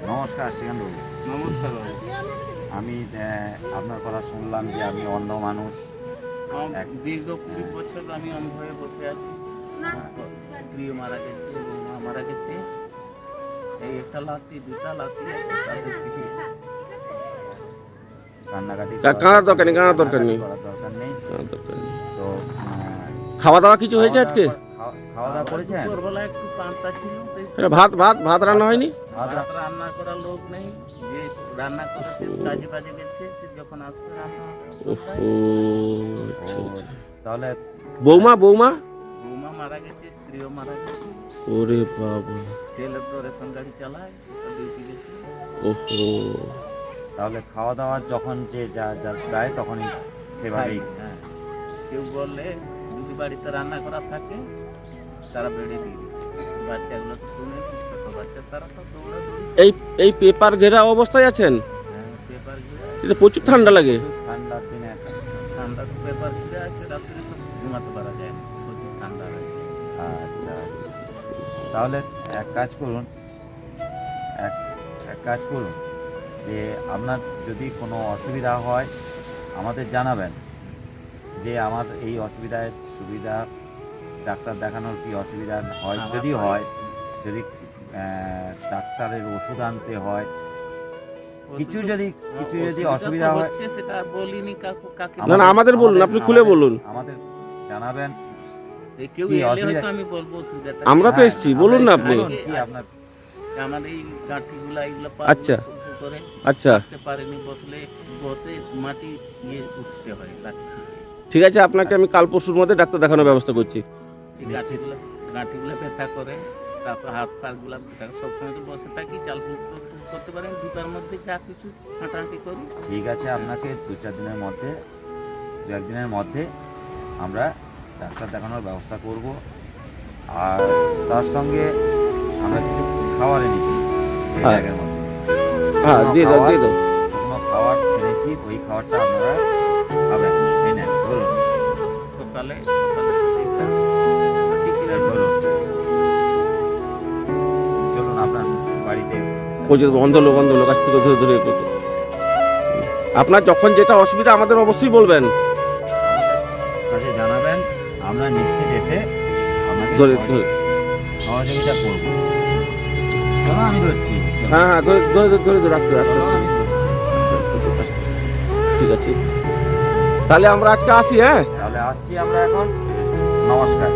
নমস্কার শ্রীকান্ত বাবু। নমস্কার বাবু। আমি আপনার কথা শুনলাম যে আপনি অন্ধ মানুষ। দীর্ঘ 20 বছর আমি অন্ধ হয়ে বসে আছি। স্ত্রীও মারা গেছে, বৌমা মারা গেছে। এই একটা লাতি দুটা লাতি আছে, তাদের থেকে কান্নাকাটি কাঁদার দরকার নেই, কাঁদার দরকার নেই। করার দরকার নেই। তো খাওয়া দাওয়া কিছু হয়েছে আজকে? খাওয়া দাওয়া করেছেন? দুপুরবেলা একটু পান্তা ছিল, সেই এটা ভাত ভাত ভাত রান্না হয়নি? ভাত রান্না করার লোক নেই। যে রান্না করেছে কাজে বাজে গেছে, সে যখন আসবে রান্না হবে। ও তাহলে বৌমা বৌমা বৌমা মারা গেছে, স্ত্রীও মারা গেছে। ওরে বাবা, ছেলে তো রেশন গাড়ি চালায়, সেটা ডিউটি গেছে। ওহো। তাহলে খাওয়া দাওয়া যখন যে যা যা দেয় তখনই সেভাবেই। হ্যাঁ, কেউ বললে যদি বাড়িতে রান্না করা থাকে তারা বেড়ে দিয়ে দিবে। বাচ্চাগুলো তো শুনে, ছোট বাচ্চা, তারা তো দৌড়াদৌড়ি। এই এই পেপার ঘেরা অবস্থায় আছেন? হ্যাঁ, পেপার ঘিরে এটা প্রচুর ঠান্ডা লাগে। ঠান্ডার দিনে ঠান্ডা তো পেপার ঘিরে আছে, রাত্রে তো ঘুমাতে পারা যায় না, প্রচুর ঠান্ডা লাগে। আচ্ছা আচ্ছা, তাহলে এক কাজ করুন, এক কাজ করুন যে আপনার যদি কোনো অসুবিধা হয় আমাদের জানাবেন, যে আমার এই অসুবিধায় সুবিধা, ডাক্তার দেখানোর কি অসুবিধা হয়, যদি হয়, যদি ডাক্তারের ওষুধ আনতে হয়, কিছু যদি অসুবিধা হয়, হচ্ছে সেটা আর বলিনি কাকে। না না, আমাদের বলুন, আপনি খুলে বলুন। আমাদের জানাবেন। সে কেউ কি এলে অসুবিধা? হয়তো আমি বলবো অসুবিধাটা। আমরা তো এসছি, বলুন না আপনি। বলুন কি আপনার। আমার এই গাঁঠিগুলা এগুলো আচ্ছা। করে আচ্ছা উঠতে পারেনি, বসে মাটি ইয়ে উঠতে হয় লাঠি থেকে। ঠিক আছে, আপনাকে আমি কাল পরশুর মধ্যে ডাক্তার দেখানোর ব্যবস্থা করছি। এই গাঁঠিগুলো ব্যথা করে, তারপর হাত পাগুলা সবসময় তো বসে থাকি, চাল করতে পারেন, দুটার মধ্যে যা কিছু হাঁটাহাঁটি করি। ঠিক আছে, আপনাকে দু একদিনের মধ্যে আমরা ডাক্তার দেখানোর ব্যবস্থা করব। আর তার সঙ্গে আমরা কিছু খাবার এনেছি এই হ্যাঁ। ব্যাগের মধ্যে। হ্যাঁ, দিয়ে দাও দিয়ে দাও। শুকনো খাবার এনেছি, ওই খাবারটা আপনারা খাবেন। এই নেন, ধরুন। সকালে সেইটা টিকিরা এই ধরুন, চলুন আপনার বাড়িতে। পর্যন্ত বন্ধ লোক কাছ থেকে ধরে ধরে করতে। আপনার যখন যেটা অসুবিধা আমাদের অবশ্যই বলবেন। কাছে জানাবেন, আমরা নিশ্চিত এসে আপনাকে ধরে ধরে সহযোগিতা করব। চলো আমি ধরছি। হ্যাঁ হ্যাঁ, ধরে ধরে ধরে ধরে আস্তে আস্তে চলো, আস্তে। আমি ধরছি। ঠিক আছে, তাহলে আমরা আজকে আসি। হ্যাঁ, তাহলে আসছি আমরা এখন। নমস্কার।